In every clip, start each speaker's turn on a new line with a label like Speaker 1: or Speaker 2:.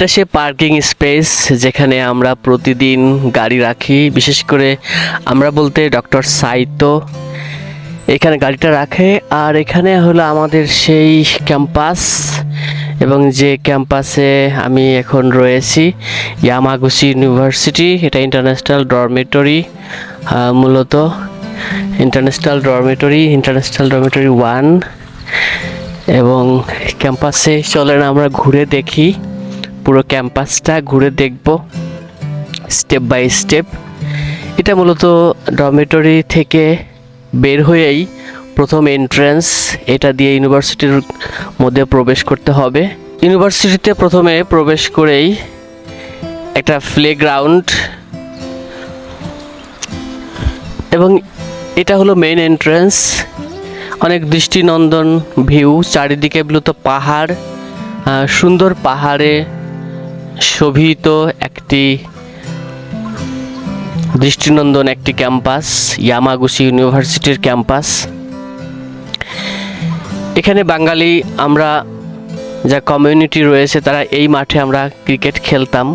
Speaker 1: এটা সে parking space যেখানে আমরা প্রতিদিন গাড়ি রাখি, বিশেষ করে আমরা বলতে ডক্টর সাইতো এখানে গাড়িটা রাখে। আর এখানে হলো আমাদের সেই ক্যাম্পাস, এবং যে ক্যাম্পাসে আমি এখন রয়েছি ইয়ামাগুচি ইউনিভার্সিটি। এটা ইন্টারন্যাশনাল ডরমেটরি, মূলত ইন্টারন্যাশনাল ডরমেটরি 1। এবং ক্যাম্পাসে চলেন আমরা ঘুরে দেখি, পুরো ক্যাম্পাসটা ঘুরে দেখব স্টেপ বাই স্টেপ। এটা মূলত ডরমেটরি থেকে বের হয়েই প্রথম এন্ট্রান্স, এটা দিয়ে ইউনিভার্সিটির মধ্যে প্রবেশ করতে হবে। ইউনিভার্সিটিতে প্রথমে প্রবেশ করেই একটা প্লেগ্রাউন্ড, এবং এটা হলো মেইন এন্ট্রান্স। অনেক দৃষ্টিনন্দন ভিউ, চারিদিকে মূলত পাহাড়, সুন্দর পাহাড়ে শোভিত একটি দৃষ্টিনন্দন একটি ক্যাম্পাস, ইয়ামাগুচি ইউনিভার্সিটির ক্যাম্পাস। এখানে বাঙালি আমরা যা কমিউনিটি রয়েছে তারা এই মাঠে আমরা ক্রিকেট খেলতাম।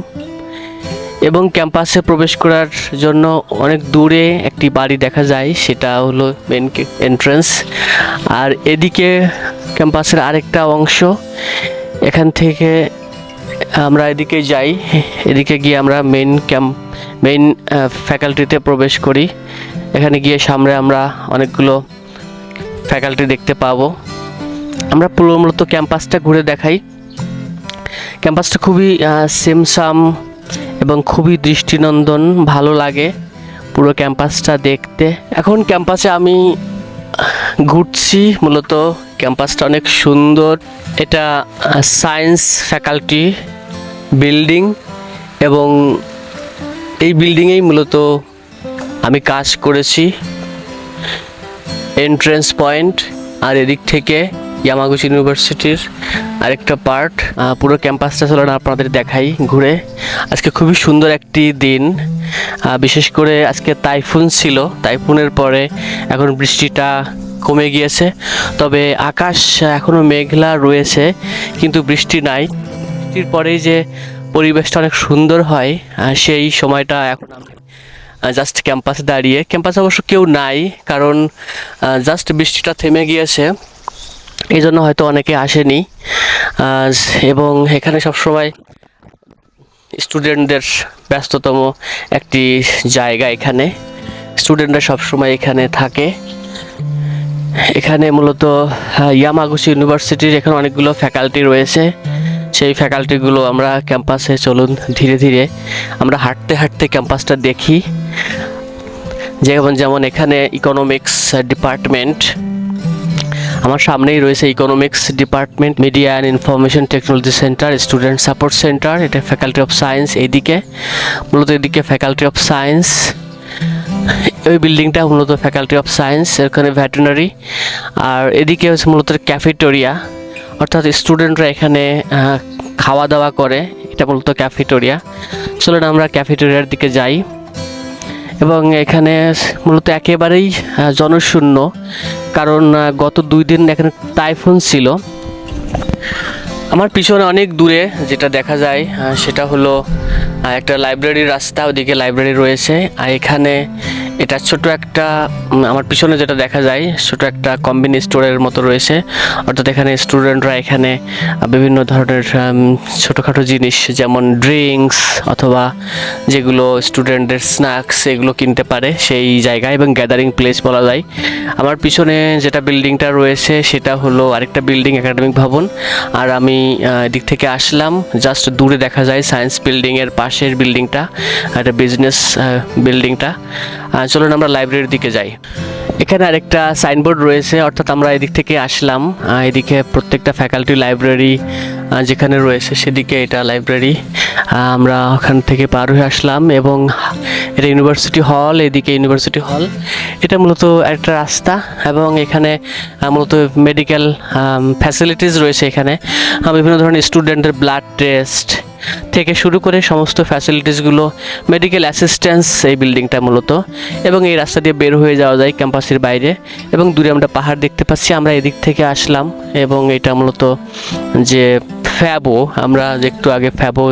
Speaker 1: এবং ক্যাম্পাসে প্রবেশ করার জন্য অনেক দূরে একটি বাড়ি দেখা যায়, সেটা হলো মেন এন্ট্রান্স। আর এদিকে ক্যাম্পাসের আরেকটা অংশ, এখান থেকে আমরা এদিকে যাই, এদিকে গিয়ে আমরা মেইন ফ্যাকাল্টিতে প্রবেশ করি। এখানে গিয়ে সামনে আমরা অনেকগুলো ফ্যাকাল্টি দেখতে পাবো। আমরা পুরো মূলত ক্যাম্পাসটা ঘুরে দেখাই। ক্যাম্পাসটা খুবই সেমসাম এবং খুবই দৃষ্টিনন্দন, ভালো লাগে পুরো ক্যাম্পাসটা দেখতে। এখন ক্যাম্পাসে আমি ঘুরছি, মূলত ক্যাম্পাসটা অনেক সুন্দর। এটা সায়েন্স ফ্যাকাল্টি বিল্ডিং, এবং এই বিল্ডিংয়েই মূলত আমি কাজ করেছি। এন্ট্রেন্স পয়েন্ট, আর এদিক থেকে ইয়ামাগুচি ইউনিভার্সিটির আরেকটা পার্ট। পুরো ক্যাম্পাসটা চলেন আপনাদের দেখাই ঘুরে। আজকে খুবই সুন্দর একটি দিন, বিশেষ করে আজকে টাইফুন ছিল, টাইফুনের পরে এখন বৃষ্টিটা কমে গিয়েছে, তবে আকাশ এখনও মেঘলা রয়েছে কিন্তু বৃষ্টি নাই। বৃষ্টির পরেই যে পরিবেশটা অনেক সুন্দর হয়, সেই সময়টা এখন আমি জাস্ট ক্যাম্পাসে দাঁড়িয়ে। ক্যাম্পাসে অবশ্য কেউ নাই, কারণ জাস্ট বৃষ্টিটা থেমে গিয়েছে, এই জন্য হয়তো অনেকে আসেনি। এবং এখানে সবসময় স্টুডেন্টদের ব্যস্ততম একটি জায়গা, এখানে স্টুডেন্টরা সবসময় এখানে থাকে। এখানে মূলত ইয়ামাগুচি ইউনিভার্সিটির এখানে অনেকগুলো ফ্যাকাল্টি রয়েছে, সেই ফ্যাকাল্টিগুলো আমরা ক্যাম্পাসে চলুন ধীরে ধীরে আমরা হাঁটতে হাঁটতে ক্যাম্পাসটা দেখি। যেমন এখানে ইকোনমিক্স ডিপার্টমেন্ট, আমার সামনেই রয়েছে economics department, media and information technology centre, student support centre, এটা ফ্যাকাল্টি অফ সায়েন্স। এইদিকে মূলত এদিকে ফ্যাকাল্টি অফ সায়েন্স, ওই বিল্ডিংটা মূলত ফ্যাকাল্টি অফ সায়েন্স, এখানে ভেটেরিনারি। আর এদিকে হচ্ছে মূলত ক্যাফেটেরিয়া, অর্থাৎ স্টুডেন্টরা এখানে খাওয়া দাওয়া করে, এটা মূলত ক্যাফেটেরিয়া। চলুন আমরা ক্যাফেটেরিয়ার দিকে যাই। এবং এখানে মূলত একেবারেই জনশূন্য, কারণ গত 2 দিন এখানে টাইফুন ছিল। আমার পিছনে অনেক দূরে যেটা দেখা যায় সেটা হলো একটা লাইব্রেরির রাস্তা, ওদিকে লাইব্রেরি রয়েছে। আর এখানে এটা ছোট একটা, আমার পিছনে যেটা দেখা যায় ছোট একটা কম্বিনি স্টোরের মতো রয়েছে, অর্থাৎ এখানে স্টুডেন্টরা এখানে বিভিন্ন ধরনের ছোটোখাটো জিনিস যেমন ড্রিঙ্কস অথবা যেগুলো স্টুডেন্টদের স্ন্যাক্স এগুলো কিনতে পারে সেই জায়গা, এবং গ্যাদারিং প্লেস বলা যায়। আমার পিছনে যেটা বিল্ডিংটা রয়েছে সেটা হলো আরেকটা বিল্ডিং, একাডেমিক ভবন। আর আমি এদিক থেকে আসলাম, জাস্ট দূরে দেখা যায় সায়েন্স বিল্ডিংয়ের পাশের বিল্ডিংটা, একটা বিজনেস বিল্ডিংটা। চলুন আমরা লাইব্রেরির দিকে যাই। এখানে আরেকটা সাইনবোর্ড রয়েছে, অর্থাৎ আমরা এদিক থেকে আসলাম, এদিকে প্রত্যেকটা ফ্যাকাল্টি লাইব্রেরি যেখানে রয়েছে সেদিকে এটা লাইব্রেরি। আমরা ওখান থেকে পার হয়ে আসলাম, এবং এটা ইউনিভার্সিটি হল, এদিকে ইউনিভার্সিটি হল। এটা মূলত একটা রাস্তা, এবং এখানে মূলত মেডিকেল ফ্যাসিলিটিস রয়েছে। এখানে বিভিন্ন ধরনের স্টুডেন্টের ব্লাড টেস্ট, থেকে শুরু করে সমস্ত ফ্যাসিলিটিসগুলো, মেডিকেল অ্যাসিস্ট্যান্স এই বিল্ডিংটা মূলত। এবং এই রাস্তা দিয়ে বের হয়ে যাওয়া যায় ক্যাম্পাসের বাইরে, এবং দূরে আমরা পাহাড় দেখতে পাচ্ছি। আমরা এদিক থেকে আসলাম এবং এটা মূলত যে ফ্যাবো, আমরা একটু আগে ফ্যাবো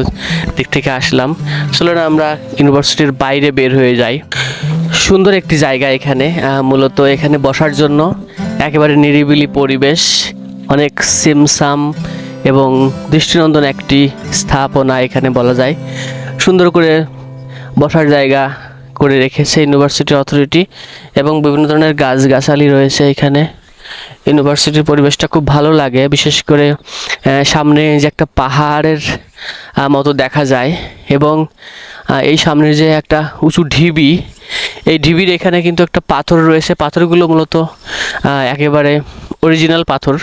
Speaker 1: দিক থেকে আসলাম। চলুন আমরা ইউনিভার্সিটির বাইরে বের হয়ে যাই। সুন্দর একটি জায়গা এখানে, মূলত এখানে বসার জন্য একেবারে নিরিবিলি পরিবেশ, অনেক সিমসাম এবং দৃষ্টিনন্দন একটি স্থাপনা এখানে বলা যায়। সুন্দর করে বসার জায়গা করে রেখেছে ইউনিভার্সিটি অথরিটি, এবং বিভিন্ন ধরনের গাছগাছালি রয়েছে এখানে। ইউনিভার্সিটির পরিবেশটা খুব ভালো লাগে, বিশেষ করে সামনে যে একটা পাহাড়ের মতো দেখা যায়, এবং এই সামনে যে একটা উঁচু ঢিবি, এই ঢিবির এখানে কিন্তু একটা পাথর রয়েছে। পাথরগুলো মূলত একেবারে অরিজিনাল পাথর,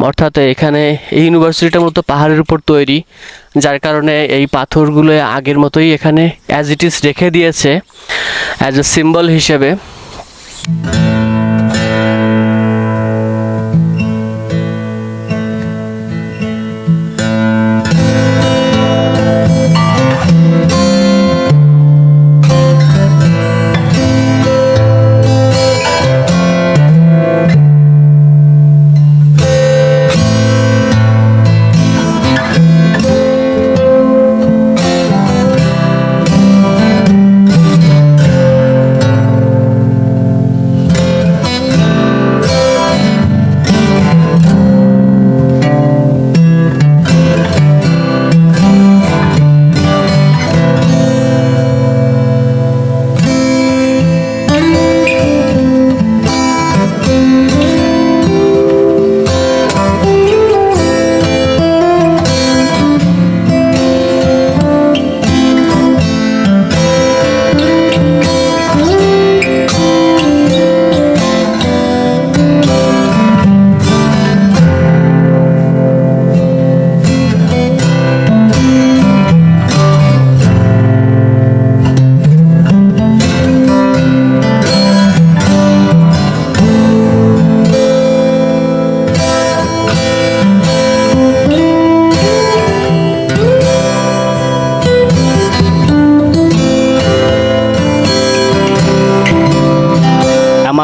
Speaker 1: অর্থাৎ এখানে এই ইউনিভার্সিটিটা মূলত পাহাড়ের উপর তৈরি, যার কারণে এই পাথরগুলো আগের মতোই এখানে অ্যাজ ইট ইজ রেখে দিয়েছে অ্যাজ এ সিম্বল হিসেবে।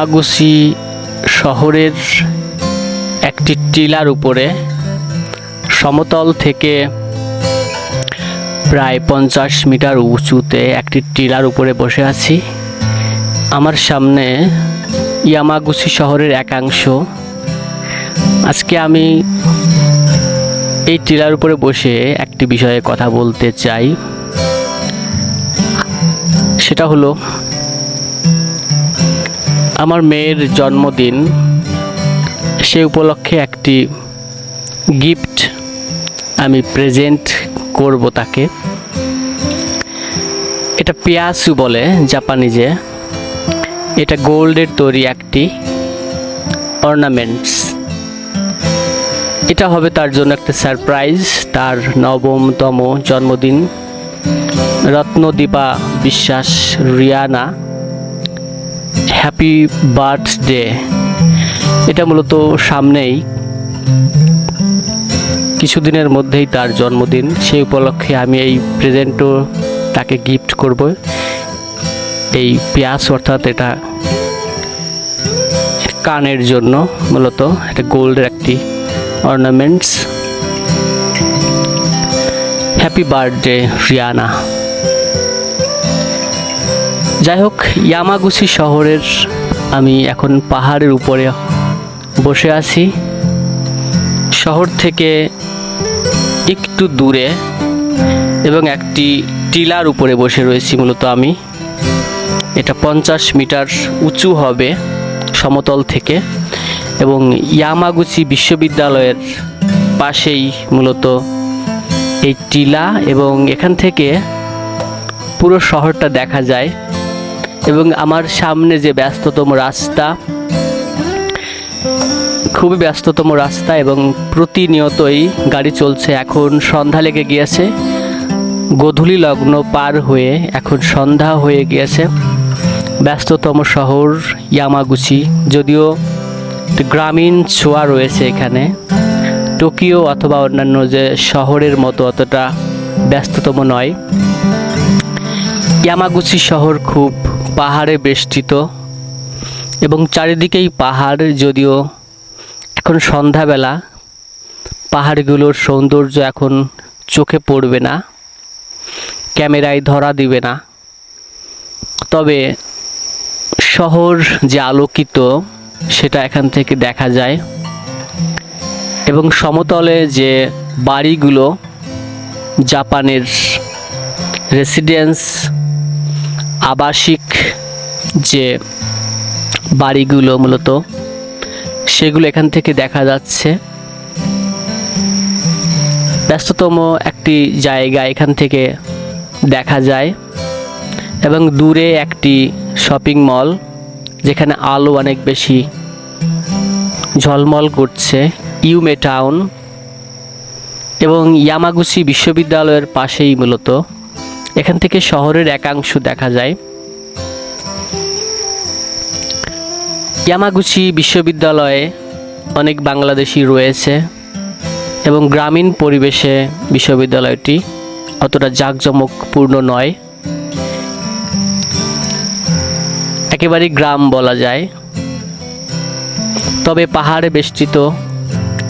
Speaker 1: ইয়ামাগুচি শহরের একটি টিলার উপরে সমতল থেকে প্রায় 50 মিটার উঁচুতে একটি টিলার উপরে বসে আছি। আমার সামনে ইয়ামাগুচি শহরের একাংশ। আজকে আমি এই টিলার উপরে বসে একটি বিষয়ে কথা বলতে চাই, সেটা হলো আমার মেয়ের জন্মদিন। সে উপলক্ষে একটি গিফট আমি প্রেজেন্ট করব তাকে। এটা পিয়াসু বলে জাপানিজে। এটা গোল্ডের তৈরি একটি অর্নামেন্টস। এটা হবে তার জন্য একটা সারপ্রাইজ। তার 9তম জন্মদিন। রত্নদীপা বিশ্বাস রিয়ানা, হ্যাপি বার্থডে। এটা মূলত সামনেই কিছুদিনের মধ্যেই তার জন্মদিন। সেই উপলক্ষে আমি এই প্রেজেন্টও তাকে গিফট করব। এই পিয়াস অর্থাৎ এটা কানের জন্য, মূলত এটা গোল্ডের একটি অর্নামেন্টস। Happy birthday Rihanna. যাই হোক, ইয়ামাগুচি শহরের আমি এখন পাহাড়ের উপরে বসে আছি। শহর থেকে একটু দূরে এবং একটি টিলার উপরে বসে রয়েছি মূলত আমি। এটা 50 মিটার উঁচু হবে সমতল থেকে, এবং ইয়ামাগুচি বিশ্ববিদ্যালয়ের পাশেই মূলত এই টিলা, এবং এখান থেকে পুরো শহরটা দেখা যায়। এবং আমার সামনে যে ব্যস্ততম রাস্তা, খুবই ব্যস্ততম রাস্তা, এবং প্রতিনিয়তই গাড়ি চলছে। এখন সন্ধ্যা লেগে গিয়েছে, গোধূলি লগ্ন পার হয়ে এখন সন্ধ্যা হয়ে গিয়েছে। ব্যস্ততম শহর ইয়ামাগুচি, যদিও গ্রামীণ ছোঁয়া রয়েছে এখানে। টোকিও অথবা অন্যান্য যে শহরের মতো অতটা ব্যস্ততম নয়। ইয়ামাগুচি শহর খুব পাহাড়ে বেষ্টিত এবং চারিদিকেই পাহাড়, যদিও এখন সন্ধ্যাবেলা পাহাড়গুলোর সৌন্দর্য এখন চোখে পড়বে না, ক্যামেরায় ধরা দিবে না, তবে শহর যে আলোকিত সেটা এখান থেকে দেখা যায়। এবং সমতলে যে বাড়িগুলো, জাপানের রেসিডেন্স আবাসিক যে বাড়িগুলো মূলত, সেগুলো এখান থেকে দেখা যাচ্ছে। ব্যস্ততম একটি জায়গা এখান থেকে দেখা যায় এবং দূরে একটি শপিং মল, যেখানে আলো অনেক বেশি ঝলমল করছে, ইউমে টাউন। এবং ইয়ামাগুচি বিশ্ববিদ্যালয়ের পাশেই মূলত এখান থেকে শহরের একাংশ দেখা যায়। ইয়ামাগুচি বিশ্ববিদ্যালয়ে অনেক বাংলাদেশি রয়েছে এবং গ্রামীণ পরিবেশে বিশ্ববিদ্যালয়টি অতটা জাঁকজমকপূর্ণ নয়, একেবারেই গ্রাম বলা যায়। তবে পাহাড়ে বেষ্টিত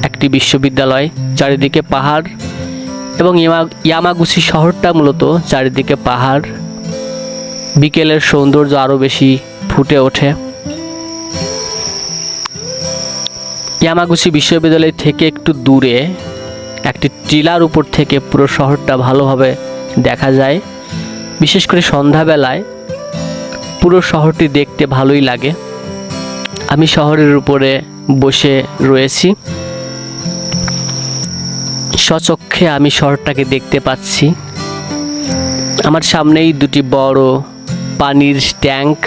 Speaker 1: একটি বিশ্ববিদ্যালয়, চারিদিকে পাহাড়, এবং ইয়ামাগুচি শহরটা মূলত চারিদিকে পাহাড়। বিকেলের সৌন্দর্য আরও বেশি ফুটে ওঠে। ইয়ামাগুচি বিশ্ববিদ্যালয় থেকে একটু দূরে একটি টিলার উপর থেকে পুরো শহরটা ভালোভাবে দেখা যায়। বিশেষ করে সন্ধ্যাবেলায় পুরো শহরটি দেখতে ভালোই লাগে। আমি শহরের উপরে বসে রয়েছি, স্বচক্ষে আমি শহরটাকে দেখতে পাচ্ছি। আমার সামনেই দুটি বড় পানির ট্যাঙ্ক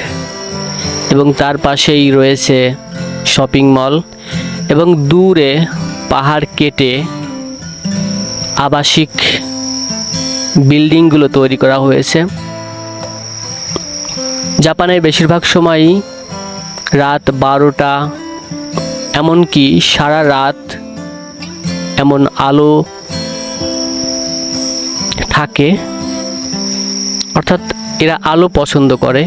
Speaker 1: এবং তার পাশেই রয়েছে শপিং মল, এবং দূরে পাহাড় কেটে আবাসিক বিল্ডিংগুলো তৈরি করা হয়েছে। জাপানের বেশিরভাগ সময়ই রাত 12টা, এমনকি সারা রাত এমন আলো থাকে, অর্থাৎ এরা আলো পছন্দ করে।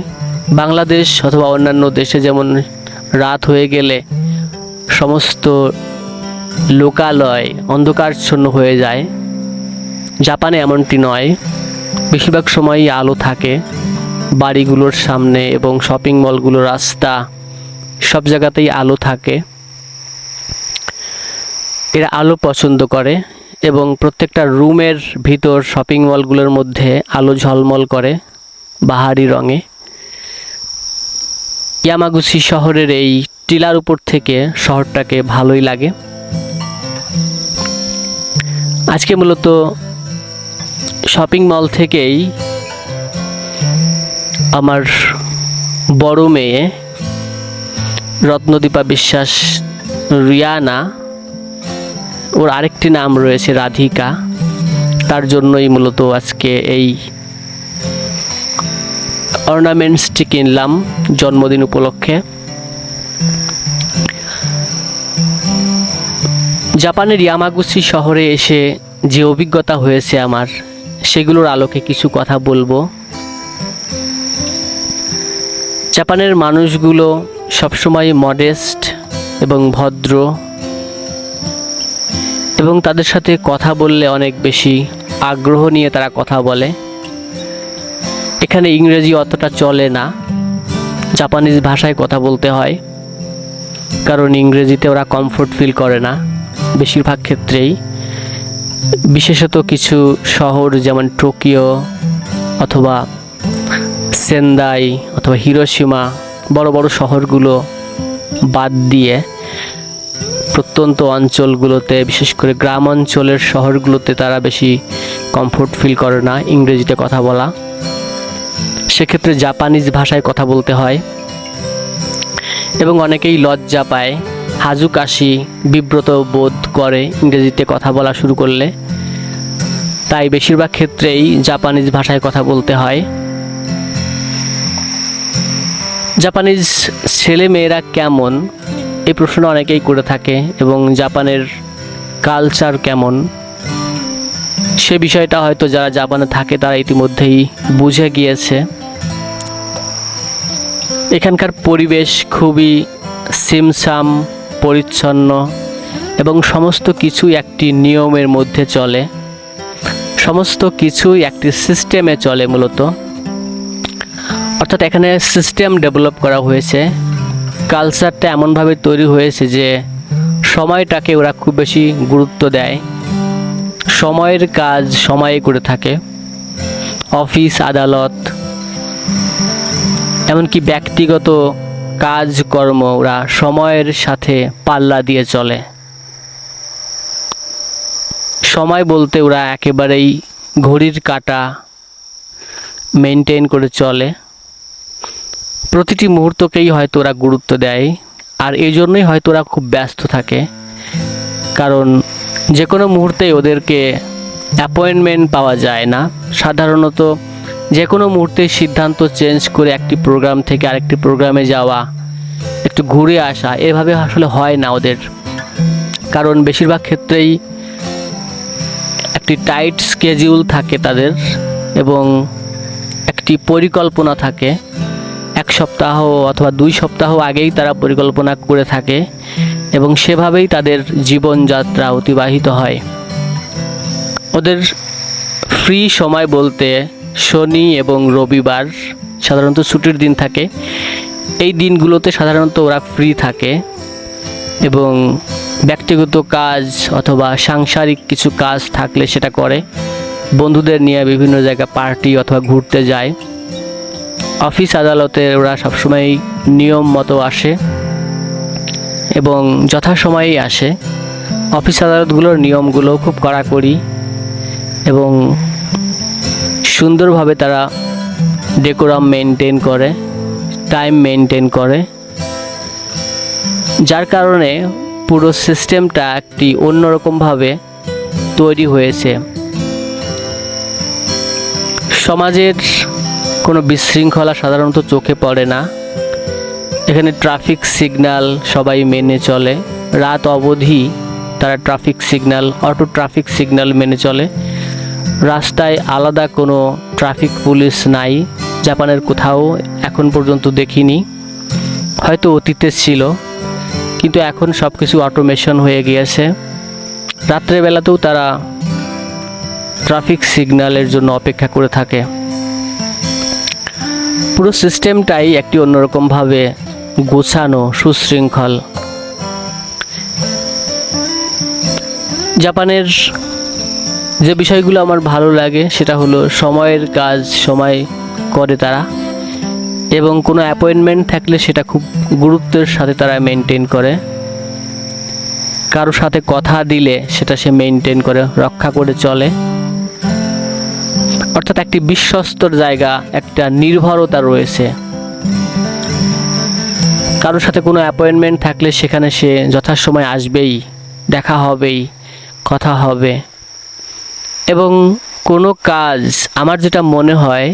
Speaker 1: বাংলাদেশ অথবা অন্যান্য দেশে যেমন রাত হয়ে গেলে সমস্ত লোকালয় অন্ধকারচ্ছন্ন হয়ে যায়, জাপানে এমনটি নয়। বেশিরভাগ সময়ই আলো থাকে বাড়িগুলোর সামনে এবং শপিং মলগুলোর রাস্তা, সব জায়গাতেই আলো থাকে। এরা আলো পছন্দ করে এবং প্রত্যেকটা রুমের ভিতর শপিং মলগুলোর মধ্যে আলো ঝলমল করে বাহারি রঙে। ইয়ামাগুচি শহরের এই টিলার উপর থেকে শহরটাকে ভালোই লাগে। আজকে মূলত শপিং মল থেকেই আমার বড় মেয়ে রত্নদীপা বিশ্বাস, রিয়ানা, ওর আরেকটি নাম রয়েছে রাধিকা, তার জন্যই মূলত আজকে এই অর্নামেন্টসটি কিনলাম জন্মদিন উপলক্ষে। জাপানের ইয়ামাগুচি শহরে এসে যে অভিজ্ঞতা হয়েছে আমার, সেগুলোর আলোকে কিছু কথা বলবো। জাপানের মানুষগুলো সবসময় মডেস্ট এবং ভদ্র, এবং তাদের সাথে কথা বললে অনেক বেশি আগ্রহ নিয়ে তারা কথা বলে। এখানে ইংরেজি অতটা চলে না, জাপানিজ ভাষায় কথা বলতে হয়, কারণ ইংরেজিতে ওরা কমফোর্ট ফিল করে না বেশিরভাগ ক্ষেত্রেই। বিশেষত কিছু শহর যেমন টোকিও অথবা সেন্দাই অথবা হিরোশিমা, বড় বড় শহরগুলো বাদ দিয়ে প্রত্যন্ত অঞ্চলগুলোতে, বিশেষ করে গ্রাম অঞ্চলের শহরগুলোতে তারা বেশি কমফোর্ট ফিল করে না ইংরেজিতে কথা বলা। সেক্ষেত্রে জাপানিজ ভাষায় কথা বলতে হয় এবং অনেকেই লজ্জা পায়, হাজুকাশি, বিব্রত বোধ করে ইংরেজিতে কথা বলা শুরু করলে। তাই বেশিরভাগ ক্ষেত্রেই জাপানিজ ভাষায় কথা বলতে হয়। জাপানিজ ছেলে মেয়েরা কেমন, এই প্রশ্ন অনেকেই করে থাকে, এবং জাপানের কালচার কেমন সে বিষয়টা হয়তো যারা জাপানে থাকে তারা ইতিমধ্যেই বুঝে গিয়েছে। এখানকার পরিবেশ খুবই ছিমছাম, পরিচ্ছন্ন এবং সমস্ত কিছুই একটি নিয়মের মধ্যে চলে, সমস্ত কিছুই একটি সিস্টেমে চলে মূলত। অর্থাৎ এখানে সিস্টেম ডেভেলপ করা হয়েছে, কালচারটা এমনভাবে তৈরি হয়েছে যে সময়টাকে ওরা খুব বেশি গুরুত্ব দেয়, সময়ের কাজ সময়ে করে থাকে। অফিস আদালত এমনকি ব্যক্তিগত কাজকর্ম ওরা সময়ের সাথে পাল্লা দিয়ে চলে। সময় বলতে ওরা একেবারেই ঘড়ির কাঁটা মেনটেন করে চলে, প্রতিটি মুহূর্তকেই হয়তো ওরা গুরুত্ব দেয়। আর এই জন্যই হয়তো ওরা খুব ব্যস্ত থাকে, কারণ যে কোনো মুহূর্তেই ওদেরকে অ্যাপয়েন্টমেন্ট পাওয়া যায় না। সাধারণত যে কোনো মুহূর্তে সিদ্ধান্ত চেঞ্জ করে একটি প্রোগ্রাম থেকে আরেকটি প্রোগ্রামে যাওয়া, একটু ঘুরে আসা, এভাবে আসলে হয় না ওদের। কারণ বেশিরভাগ ক্ষেত্রেই একটি টাইট স্কেডিউল থাকে তাদের এবং একটি পরিকল্পনা থাকে। এক সপ্তাহ অথবা 2 সপ্তাহ আগেই তারা পরিকল্পনা করে থাকে এবং সেভাবেই তাদের জীবনযাত্রা অতিবাহিত হয়। ওদের ফ্রি সময় বলতে শনি এবং রবিবার সাধারণত ছুটির দিন থাকে। এই দিনগুলোতে সাধারণত ওরা ফ্রি থাকে এবং ব্যক্তিগত কাজ অথবা সাংসারিক কিছু কাজ থাকলে সেটা করে, বন্ধুদের নিয়ে বিভিন্ন জায়গায় পার্টি অথবা ঘুরতে যায়। অফিস আদালতে ওরা সবসময় নিয়ম মতো আসে এবং যথাসময়েই আসে। অফিস আদালতগুলোর নিয়মগুলো খুব কড়াকড়ি এবং সুন্দরভাবে তারা ডেকোরাম মেনটেন করে, টাইম মেনটেন করে, যার কারণে পুরো সিস্টেমটা একটি অন্যরকমভাবে তৈরি হয়েছে। সমাজের কোনো বিশৃঙ্খলা সাধারণত চোখে পড়ে না। এখানে ট্রাফিক সিগন্যাল সবাই মেনে চলে, রাত অবধি তারা traffic signal, auto traffic signal মেনে চলে। রাস্তায় আলাদা কোনো ট্রাফিক পুলিশ নাই, জাপানের কোথাও এখন পর্যন্ত দেখিনি। হয়তো অতীতে ছিল, কিন্তু এখন সব কিছু অটোমেশন হয়ে গিয়েছে। রাত্রেবেলাতেও তারা ট্রাফিক সিগন্যালের জন্য অপেক্ষা করে থাকে। পুরো সিস্টেমটাই একটি অন্যরকমভাবে গোছানো, সুশৃঙ্খল। জাপানের যে বিষয়গুলো আমার ভালো লাগে সেটা হলো সময়ের কাজ সময় করে তারা, এবং কোনো অ্যাপয়েন্টমেন্ট থাকলে সেটা খুব গুরুত্বের সাথে তারা মেনটেন করে। কারোর সাথে কথা দিলে সেটা সে মেনটেন করে, রক্ষা করে চলে। অর্থাৎ একটি বিশ্বস্তর জায়গা, একটা নির্ভরতা রয়েছে। কারোর সাথে কোনো অ্যাপয়েন্টমেন্ট থাকলে সেখানে সে যথাসময় আসবেই, দেখা হবেই, কথা হবে। এবং কোনো কাজ, আমার যেটা মনে হয়,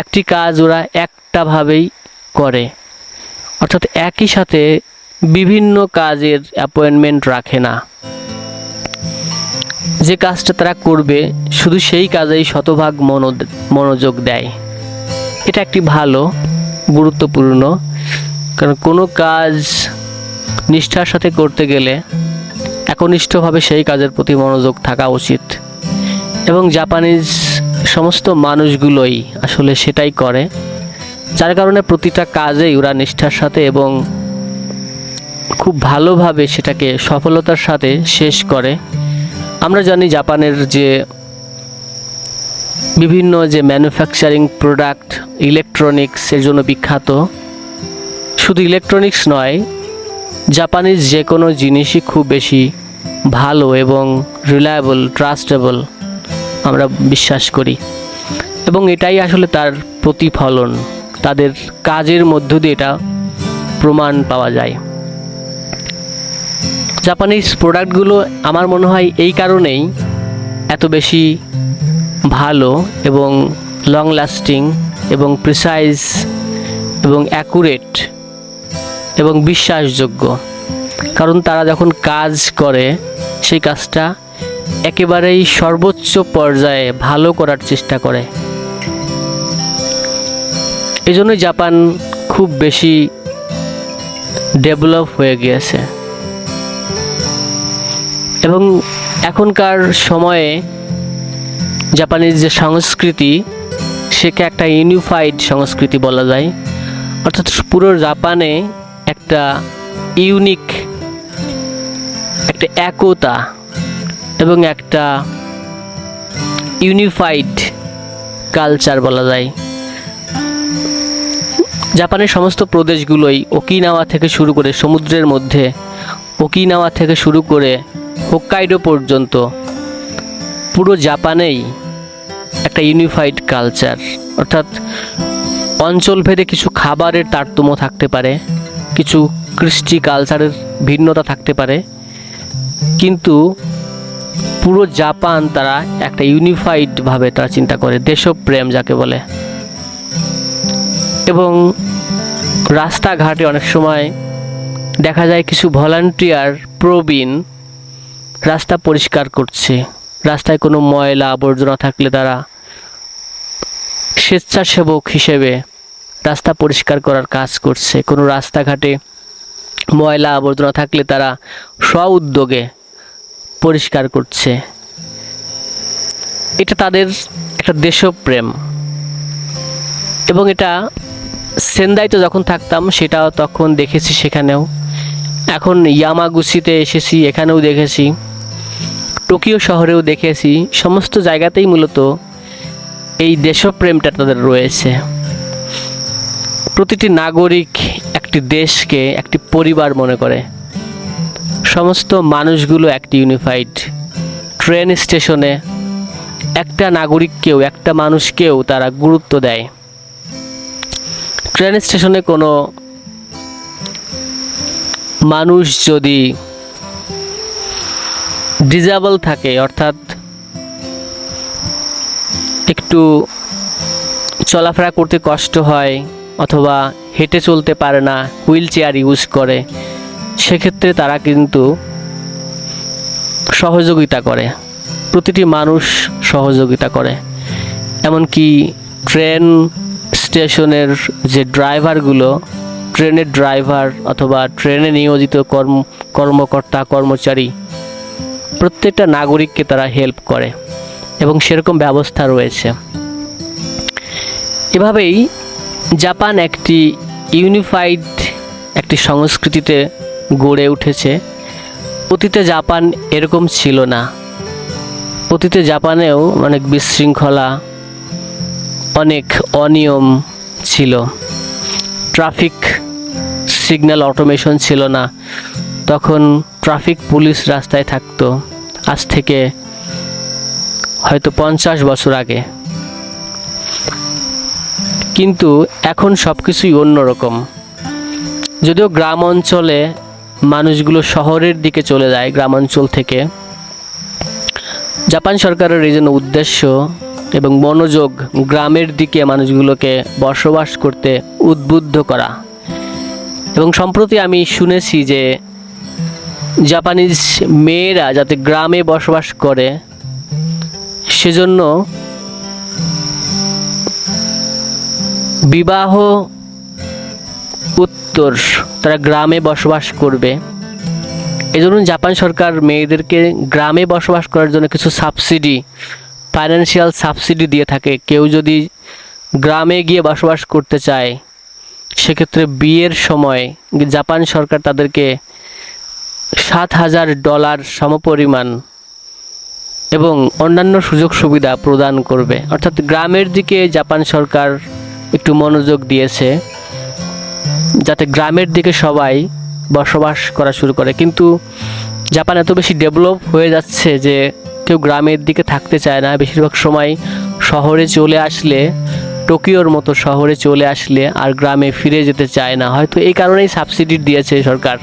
Speaker 1: একটি কাজ ওরা একটাভাবেই করে, অর্থাৎ একই সাথে বিভিন্ন কাজের অ্যাপয়েন্টমেন্ট রাখে না। যে কাজটা তারা করবে শুধু সেই কাজেই শতভাগ মনোযোগ দেয়। এটা একটি ভালো, গুরুত্বপূর্ণ, কারণ কোনো কাজ নিষ্ঠার সাথে করতে গেলে একনিষ্ঠভাবে সেই কাজের প্রতি মনোযোগ থাকা উচিত। এবং জাপানিজ সমস্ত মানুষগুলোই আসলে সেটাই করে, যার কারণে প্রতিটা কাজেই ওরা নিষ্ঠার সাথে এবং খুব ভালোভাবে সেটাকে সফলতার সাথে শেষ করে। আমরা জানি জাপানের যে বিভিন্ন যে ম্যানুফ্যাকচারিং প্রোডাক্ট, ইলেকট্রনিক্সের জন্য বিখ্যাত। শুধু ইলেকট্রনিক্স নয়, জাপানিজ যে কোনো জিনিসই খুব বেশি ভালো এবং রিলায়েবল, ট্রাস্টেবল আমরা বিশ্বাস করি। এবং এটাই আসলে তার প্রতিফলন, তাদের কাজের মধ্য দিয়ে এটা প্রমাণ পাওয়া যায়। জাপানিজ প্রোডাক্টগুলো আমার মনে হয় এই কারণেই এত বেশি ভালো এবং লং লাস্টিং এবং প্রিসাইজ এবং অ্যাকুরেট এবং বিশ্বাসযোগ্য। কারণ তারা যখন কাজ করে সেই কাজটা একেবারেই সর্বোচ্চ পর্যায়ে ভালো করার চেষ্টা করে। এজন্যই জাপান খুব বেশি ডেভেলপ হয়ে গিয়েছে এবং এখনকার সময়ে জাপানিজ যে সংস্কৃতি সেকে একটা ইউনিফাইড সংস্কৃতি বলা যায়। অর্থাৎ পুরো জাপানে একটা ইউনিক একটা একতা এবং একটা ইউনিফাইড কালচার বলা যায়। জাপানের সমস্ত প্রদেশগুলোই ওকিনাওয়া থেকে শুরু করে সমুদ্রের মধ্যে ওকিনাওয়া থেকে শুরু করে হোক্কাইডো পর্যন্ত পুরো জাপানেই একটা ইউনিফাইড কালচার। অর্থাৎ অঞ্চলভেদে কিছু খাবারের তারতম্য থাকতে পারে, কিছু কৃষ্টি কালচারের ভিন্নতা থাকতে পারে, কিন্তু পুরো জাপান তারা একটা ইউনিফাইডভাবে তারা চিন্তা করে, দেশপ্রেম যাকে বলে। এবং রাস্তাঘাটে অনেক সময় দেখা যায় কিছু ভলান্টিয়ার প্রবীণ রাস্তা পরিষ্কার করছে। রাস্তায় কোনো ময়লা আবর্জনা থাকলে তারা স্বেচ্ছাসেবক হিসেবে রাস্তা পরিষ্কার করার কাজ করছে। কোনো রাস্তাঘাটে ময়লা আবর্জনা থাকলে তারা স্ব-উদ্যোগে পরিষ্কার করছে। এটা তাদের একটা দেশপ্রেম। এবং এটা সেন্দাইতে যখন থাকতাম সেটাও তখন দেখেছি সেখানেও, এখন ইয়ামাগুচিতে এসেছি এখানেও দেখেছি, টোকিও শহরেও দেখেছি। সমস্ত জায়গাতেই মূলত এই দেশপ্রেমটা তাদের রয়েছে। প্রতিটি নাগরিক একটি দেশকে একটি পরিবার মনে করে। সমস্ত মানুষগুলো একটি ইউনিফাইড। ট্রেন স্টেশনে একটা নাগরিককেও একটা মানুষকেও তারা গুরুত্ব দেয়। ট্রেন স্টেশনে কোনো মানুষ যদি ডিসেবল থাকে, অর্থাৎ একটু চলাফেরা করতে কষ্ট হয় অথবা হেঁটে চলতে পারে না, হুইল চেয়ার ইউজ করে, সেক্ষেত্রে তারা কিন্তু সহযোগিতা করে। প্রতিটি মানুষ সহযোগিতা করে। এমনকি ট্রেন স্টেশনের যে ড্রাইভারগুলো, ট্রেনের ড্রাইভার অথবা ট্রেনে নিয়োজিত কর্মকর্তা কর্মচারী, প্রত্যেকটা নাগরিককে তারা হেল্প করে এবং সেরকম ব্যবস্থা রয়েছে। এভাবেই জাপান একটি ইউনিফাইড একটি সংস্কৃতিতে গড়ে উঠেছে। অতীতে জাপান এরকম ছিল না। অতীতে জাপানেও অনেক বিশৃঙ্খলা, অনেক অনিয়ম ছিল। ট্রাফিক সিগন্যাল অটোমেশন ছিল না। তখন ট্রাফিক পুলিশ রাস্তায় থাকতো, আজ থেকে হয়তো 50 বছর আগে। কিন্তু এখন সব কিছুই অন্যরকম। যদিও গ্রাম অঞ্চলে মানুষগুলো শহরের দিকে চলে যায়, গ্রামাঞ্চল থেকে, জাপান সরকারের এই জন্য উদ্দেশ্য এবং মনোযোগ গ্রামের দিকে মানুষগুলোকে বসবাস করতে উদ্বুদ্ধ করা। এবং সম্প্রতি আমি শুনেছি যে জাপানিজ মেয়েরা যাতে গ্রামে বসবাস করে সেজন্য বিবাহ উত্তর তারা গ্রামে বসবাস করবে। এজন্য জাপান সরকার মেয়েদেরকে গ্রামে বসবাস করার জন্য কিছু সাবসিডি, ফাইন্যান্সিয়াল সাবসিডি দিয়ে থাকে। কেউ যদি গ্রামে গিয়ে বসবাস করতে চায় সেক্ষেত্রে বিয়ের সময় জাপান সরকার তাদেরকে $7,000 সমপরিমাণ এবং অন্যান্য সুযোগ সুবিধা প্রদান করবে। অর্থাৎ গ্রামের দিকে জাপান সরকার একটু মনোযোগ দিয়েছে যাতে গ্রামের দিকে সবাই বসবাস করা শুরু করে। কিন্তু জাপান এত বেশি ডেভেলপ হয়ে যাচ্ছে যে কেউ গ্রামের দিকে থাকতে চায় না। বেশিরভাগ সময় শহরে চলে আসলে, টোকিওর মতো শহরে চলে আসলে আর গ্রামে ফিরে যেতে চায় না। হয়তো এই কারণেই সাবসিডি দিয়েছে সরকার।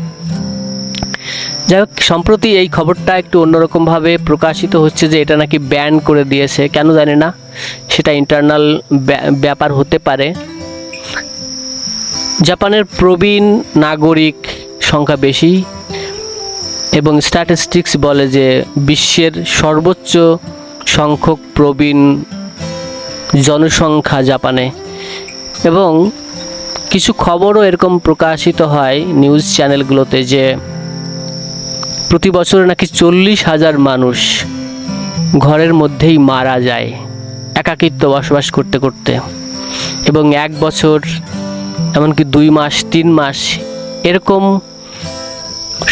Speaker 1: যাই হোক, সম্প্রতি এই খবরটা একটু অন্যরকমভাবে প্রকাশিত হচ্ছে যে এটা নাকি ব্যান করে দিয়েছে। কেন জানি না, সেটা ইন্টারনাল ব্যাপার হতে পারে। জাপানের প্রবীণ নাগরিক সংখ্যা বেশি, এবং স্ট্যাটিস্টিক্স বলে যে বিশ্বের সর্বোচ্চ সংখ্যক প্রবীণ জনসংখ্যা জাপানে। এবং কিছু খবরও এরকম প্রকাশিত হয় নিউজ চ্যানেলগুলোতে যে প্রতি বছর নাকি 40,000 মানুষ ঘরের মধ্যেই মারা যায় একাকিত্ব বসবাস করতে করতে, এবং 1 বছর এমনকি 2 মাস 3 মাস এরকম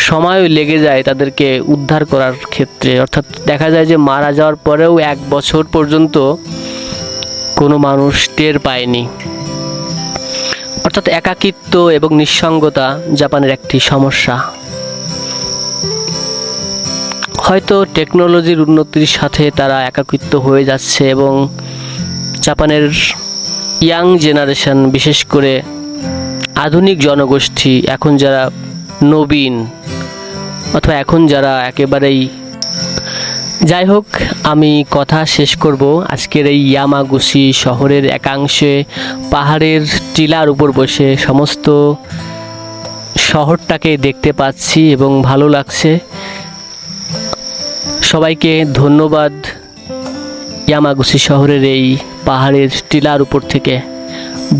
Speaker 1: সময়ও লেগে যায় তাদেরকে উদ্ধার করার ক্ষেত্রে। অর্থাৎ দেখা যায় যে মারা যাওয়ার পরেও 1 বছর পর্যন্ত কোনো মানুষ টের পায়নি। অর্থাৎ একাকিত্ব এবং নিঃসঙ্গতা জাপানের একটি সমস্যা। হয়তো টেকনোলজির উন্নতির সাথে তারা একাকিত্ব হয়ে যাচ্ছে এবং জাপানের ইয়াং জেনারেশন, বিশেষ করে আধুনিক জনগোষ্ঠী, এখন যারা নবীন অথবা এখন যারা একেবারেই, যাই হোক, আমি কথা শেষ করব। আজকের এই ইয়ামাগুচি শহরের একাংশে পাহাড়ের টিলার উপর বসে সমস্ত শহরটাকে দেখতে পাচ্ছি এবং ভালো লাগছে। সবাইকে ধন্যবাদ ইয়ামাগুচি শহরের এই পাহাড়ের টিলার উপর থেকে।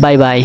Speaker 1: Bye bye.